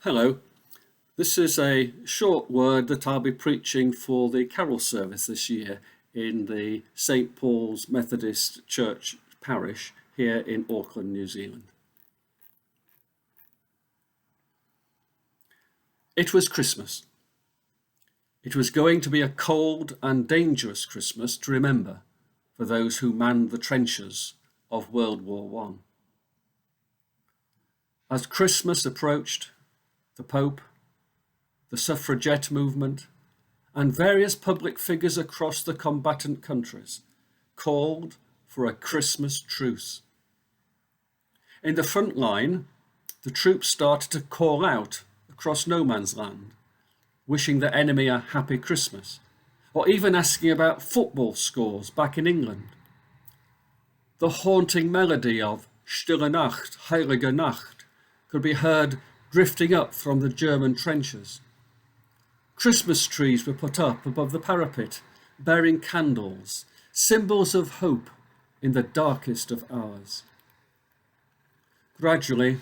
Hello, this is a short word that I'll be preaching for the carol service this year in the St Paul's Methodist Church parish here in Auckland, New Zealand. It was Christmas. It was going to be a cold and dangerous Christmas to remember for those who manned the trenches of World War One. As Christmas approached, the Pope, the suffragette movement, and various public figures across the combatant countries called for a Christmas truce. In the front line, the troops started to call out across no man's land, wishing the enemy a happy Christmas, or even asking about football scores back in England. The haunting melody of Stille Nacht, Heilige Nacht could be heard drifting up from the German trenches. Christmas trees were put up above the parapet, bearing candles, symbols of hope in the darkest of hours. Gradually,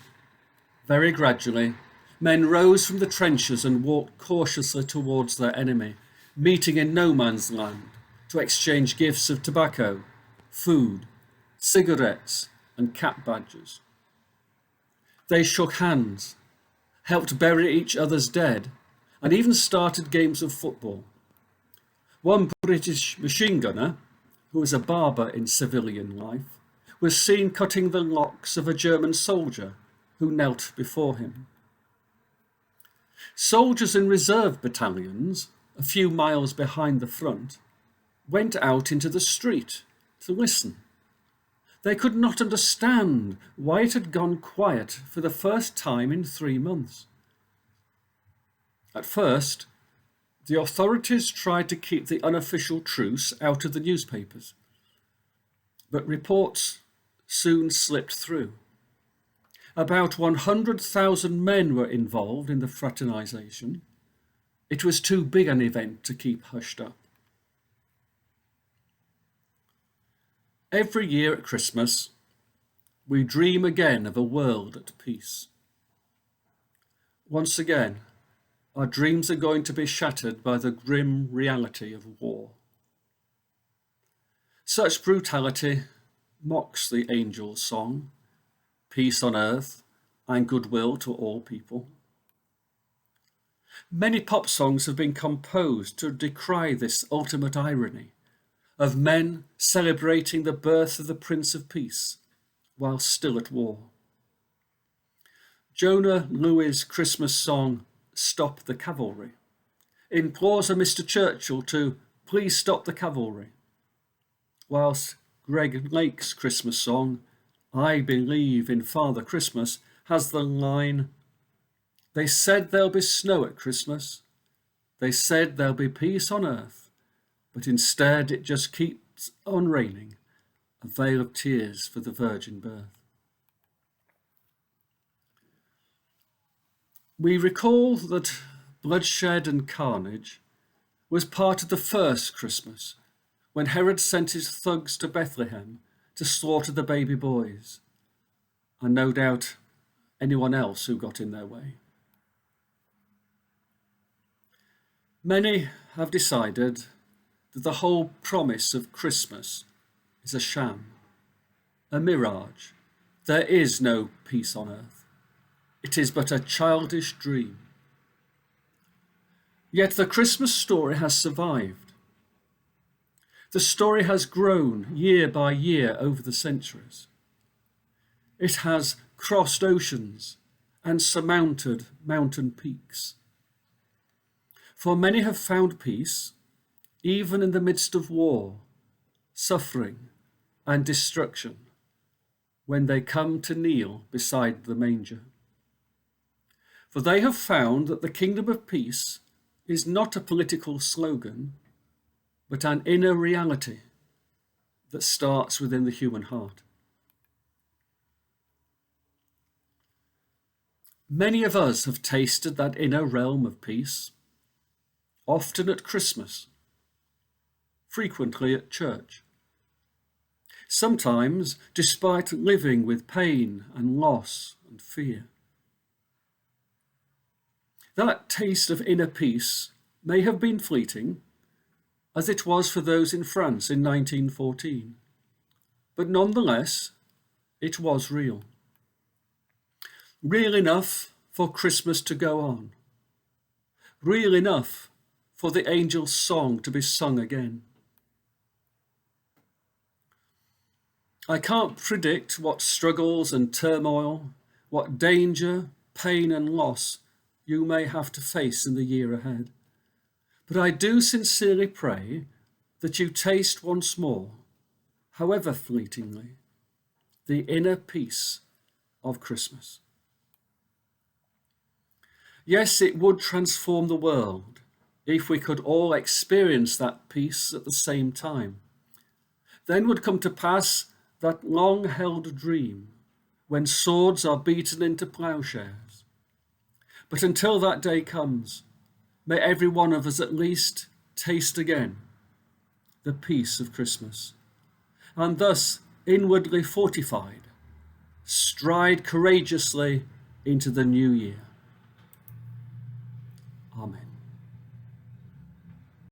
very gradually, men rose from the trenches and walked cautiously towards their enemy, meeting in no man's land to exchange gifts of tobacco, food, cigarettes, and cap badges. They shook hands, helped bury each other's dead, and even started games of football. One British machine gunner, who was a barber in civilian life, was seen cutting the locks of a German soldier who knelt before him. Soldiers in reserve battalions, a few miles behind the front, went out into the street to listen. They could not understand why it had gone quiet for the first time in 3 months. At first, the authorities tried to keep the unofficial truce out of the newspapers, but reports soon slipped through. About 100,000 men were involved in the fraternization. It was too big an event to keep hushed up. Every year at Christmas, we dream again of a world at peace. Once again, our dreams are going to be shattered by the grim reality of war. Such brutality mocks the angel's song, peace on earth and goodwill to all people. Many pop songs have been composed to decry this ultimate irony of men celebrating the birth of the Prince of Peace while still at war. Jonah Lewis' Christmas song, Stop the Cavalry, implores a Mr. Churchill to please stop the cavalry, whilst Greg Lake's Christmas song, I Believe in Father Christmas, has the line, they said there'll be snow at Christmas, they said there'll be peace on earth, but instead it just keeps on raining, a veil of tears for the virgin birth. We recall that bloodshed and carnage was part of the first Christmas, when Herod sent his thugs to Bethlehem to slaughter the baby boys, and no doubt anyone else who got in their way. Many have decided that the whole promise of Christmas is a sham, a mirage. There is no peace on earth. It is but a childish dream. Yet the Christmas story has survived. The story has grown year by year over the centuries. It has crossed oceans and surmounted mountain peaks. For many have found peace even in the midst of war, suffering, and destruction, when they come to kneel beside the manger. For they have found that the kingdom of peace is not a political slogan, but an inner reality that starts within the human heart. Many of us have tasted that inner realm of peace, often at Christmas, frequently at church. Sometimes despite living with pain and loss and fear. That taste of inner peace may have been fleeting, as it was for those in France in 1914, but nonetheless, it was real. Real enough for Christmas to go on. Real enough for the angel's song to be sung again. I can't predict what struggles and turmoil, what danger, pain and loss you may have to face in the year ahead. But I do sincerely pray that you taste once more, however fleetingly, the inner peace of Christmas. Yes, it would transform the world if we could all experience that peace at the same time. Then would come to pass that long-held dream when swords are beaten into plowshares. But until that day comes, may every one of us at least taste again the peace of Christmas, and thus, inwardly fortified, stride courageously into the new year. Amen.